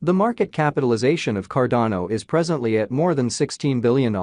The market capitalization of Cardano is presently at more than $16 billion.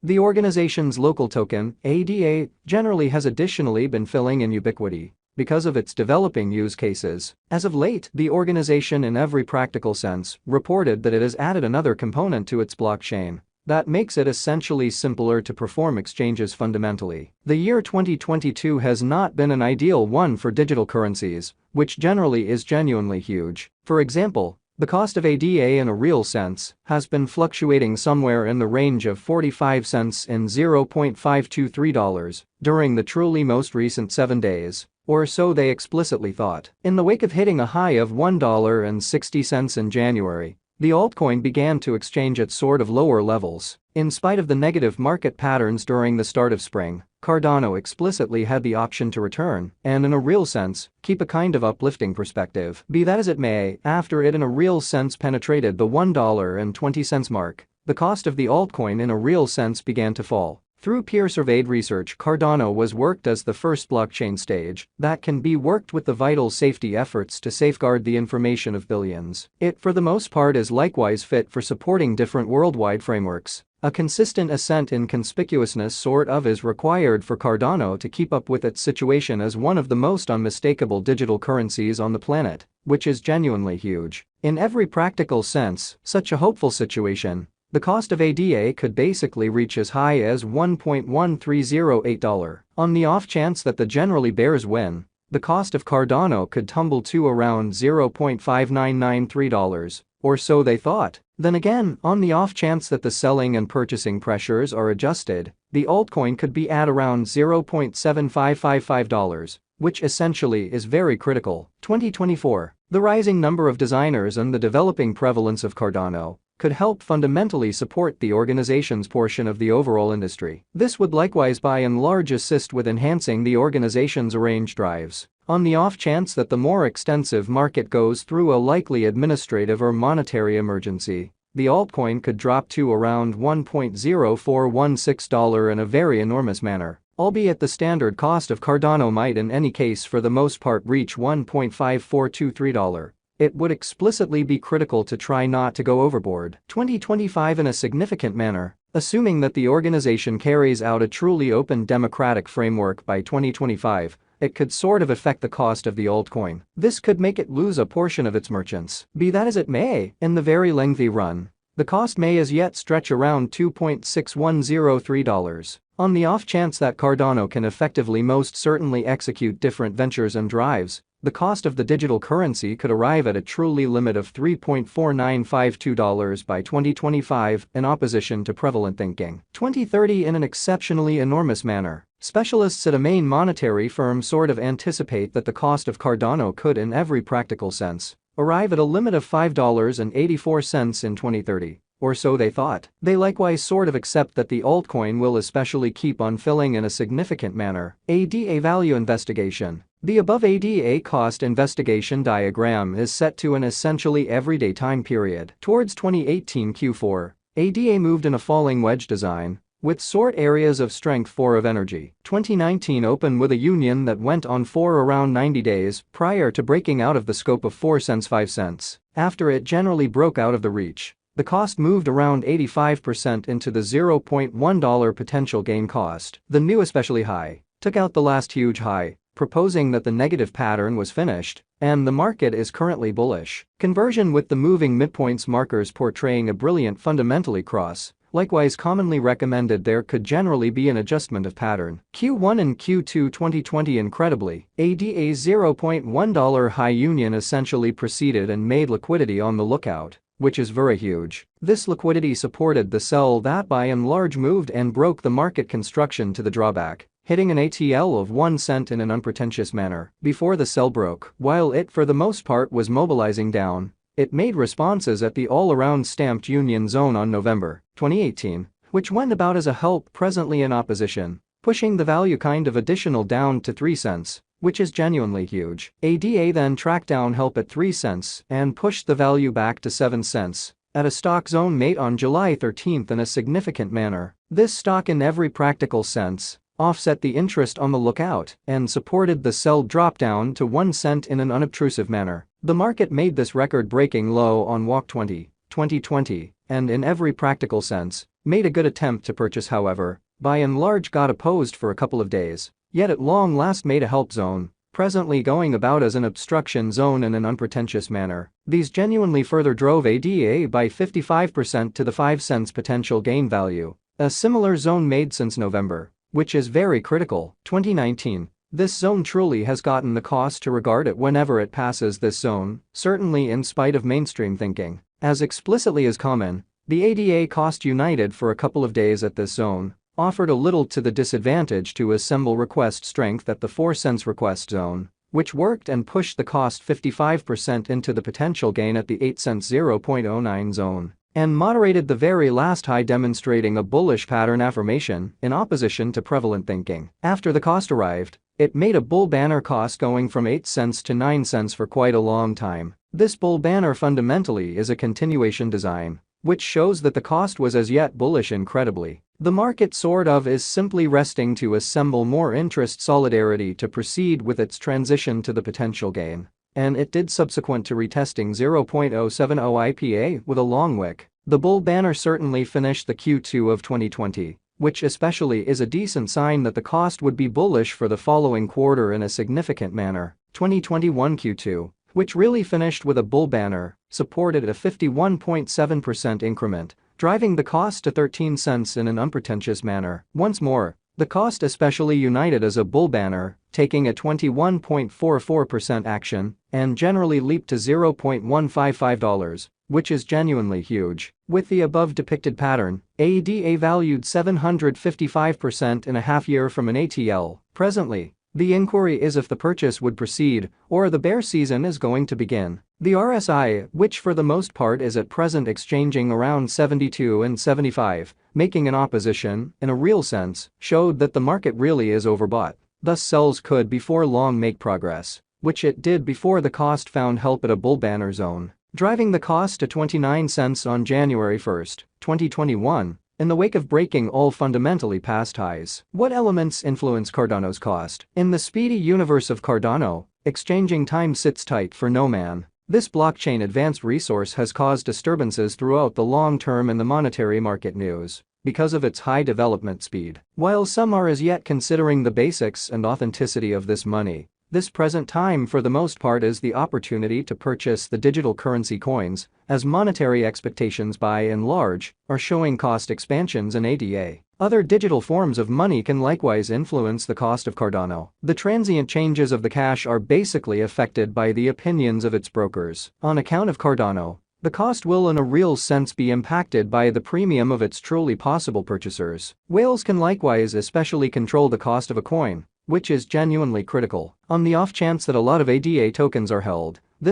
The organization's local token, ADA, generally has additionally been filling in ubiquity because of its developing use cases. As of late, the organization in every practical sense reported that it has added another component to its blockchain that makes it essentially simpler to perform exchanges fundamentally. The year 2022 has not been an ideal one for digital currencies, which generally is genuinely huge. For example, the cost of ADA in a real sense has been fluctuating somewhere in the range of 45 cents and $0.523 during the truly most recent 7 days, or so they explicitly thought. In the wake of hitting a high of $1.60 in January, the altcoin began to exchange at sort of lower levels. In spite of the negative market patterns during the start of spring, Cardano explicitly had the option to return and, in a real sense, keep a kind of uplifting perspective. Be that as it may, after it in a real sense penetrated the $1.20 mark, the cost of the altcoin in a real sense began to fall. Through peer-surveyed research, Cardano was worked as the first blockchain stage that can be worked with the vital safety efforts to safeguard the information of billions. It for the most part is likewise fit for supporting different worldwide frameworks. A consistent ascent in conspicuousness sort of is required for Cardano to keep up with its situation as one of the most unmistakable digital currencies on the planet, which is genuinely huge. In every practical sense, such a hopeful situation, the cost of ADA could basically reach as high as $1.1308. On the off chance that the generally bears win, the cost of Cardano could tumble to around $0.5993, or so they thought. Then again, on the off chance that the selling and purchasing pressures are adjusted, the altcoin could be at around $0.7555, which essentially is very critical. 2024. The rising number of designers and the developing prevalence of Cardano could help fundamentally support the organization's portion of the overall industry. This would likewise by and large assist with enhancing the organization's arranged drives. On the off chance that the more extensive market goes through a likely administrative or monetary emergency, the altcoin could drop to around $1.0416 in a very enormous manner, albeit the standard cost of Cardano might in any case for the most part reach $1.5423. It would explicitly be critical to try not to go overboard. 2025 in a significant manner, assuming that the organization carries out a truly open democratic framework by 2025, it could sort of affect the cost of the altcoin. This could make it lose a portion of its merchants. Be that as it may, in the very lengthy run, the cost may as yet stretch around $2.6103. On the off chance that Cardano can effectively most certainly execute different ventures and drives, the cost of the digital currency could arrive at a truly limit of $3.4952 by 2025 in opposition to prevalent thinking. 2030 in an exceptionally enormous manner. Specialists at a main monetary firm sort of anticipate that the cost of Cardano could in every practical sense arrive at a limit of $5.84 in 2030. Or so they thought. They likewise sort of accept that the altcoin will especially keep on filling in a significant manner. ADA value investigation. The above ADA cost investigation diagram is set to an essentially everyday time period. Towards 2018 Q4, ADA moved in a falling wedge design, with sort areas of strength 4 of energy. 2019 opened with a union that went on for around 90 days prior to breaking out of the scope of 4 cents 5 cents. After it generally broke out of the reach, the cost moved around 85% into the $0.1 potential gain cost. The new especially high took out the last huge high, proposing that the negative pattern was finished, and the market is currently bullish. Conversion with the moving midpoints markers portraying a brilliant fundamentally cross, likewise commonly recommended there could generally be an adjustment of pattern. Q1 and Q2 2020 incredibly, ADA's $0.1 high union essentially preceded and made liquidity on the lookout, which is very huge. This liquidity supported the sell that by and large moved and broke the market construction to the drawback, hitting an ATL of 1 cent in an unpretentious manner. Before the sell broke, while it for the most part was mobilizing down, it made responses at the all-around stamped union zone on November 2018, which went about as a help presently in opposition, pushing the value kind of additional down to 3 cents, which is genuinely huge. ADA then tracked down help at 3 cents and pushed the value back to 7 cents at a stock zone mate on July 13 in a significant manner. This stock in every practical sense offset the interest on the lookout, and supported the sell drop-down to 1 cent in an unobtrusive manner. The market made this record-breaking low on Walk 2020, and in every practical sense, made a good attempt to purchase. However, by and large got opposed for a couple of days, yet at long last made a help zone, presently going about as an obstruction zone in an unpretentious manner. These genuinely further drove ADA by 55% to the 5 cents potential gain value, a similar zone made since November, which is very critical, 2019. This zone truly has gotten the cost to regard it whenever it passes this zone, certainly in spite of mainstream thinking. As explicitly as common, the ADA cost united for a couple of days at this zone, offered a little to the disadvantage to assemble request strength at the 4 cents request zone, which worked and pushed the cost 55% into the potential gain at the 8 cents 0.09 zone, and moderated the very last high, demonstrating a bullish pattern affirmation in opposition to prevalent thinking. After the cost arrived, it made a bull banner cost going from 8 cents to 9 cents for quite a long time. This bull banner fundamentally is a continuation design, which shows that the cost was as yet bullish incredibly. The market sort of is simply resting to assemble more interest solidarity to proceed with its transition to the potential gain. And it did subsequent to retesting 0.070 IPA with a long wick. The bull banner certainly finished the Q2 of 2020, which especially is a decent sign that the cost would be bullish for the following quarter in a significant manner. 2021 Q2, which really finished with a bull banner, supported a 51.7% increment, driving the cost to 13 cents in an unpretentious manner. Once more, the cost especially united as a bull banner, taking a 21.44% action, and generally leaped to $0.155, which is genuinely huge. With the above depicted pattern, ADA valued 755% in a half year from an ATL. Presently, the inquiry is if the purchase would proceed or the bear season is going to begin. The RSI, which for the most part is at present exchanging around 72 and 75, making an opposition, in a real sense, showed that the market really is overbought. Thus sells could before long make progress, which it did before the cost found help at a bull banner zone, driving the cost to 29 cents on January 1, 2021, in the wake of breaking all fundamentally past highs. What elements influence Cardano's cost? In the speedy universe of Cardano, exchanging time sits tight for no man. This blockchain advanced resource has caused disturbances throughout the long term in the monetary market news because of its high development speed. While some are as yet considering the basics and authenticity of this money, this present time for the most part is the opportunity to purchase the digital currency coins, as monetary expectations by and large are showing cost expansions in ADA. Other digital forms of money can likewise influence the cost of Cardano. The transient changes of the cash are basically affected by the opinions of its brokers. On account of Cardano, the cost will in a real sense be impacted by the premium of its truly possible purchasers. Whales can likewise especially control the cost of a coin, which is genuinely critical. On the off chance that a lot of ADA tokens are held,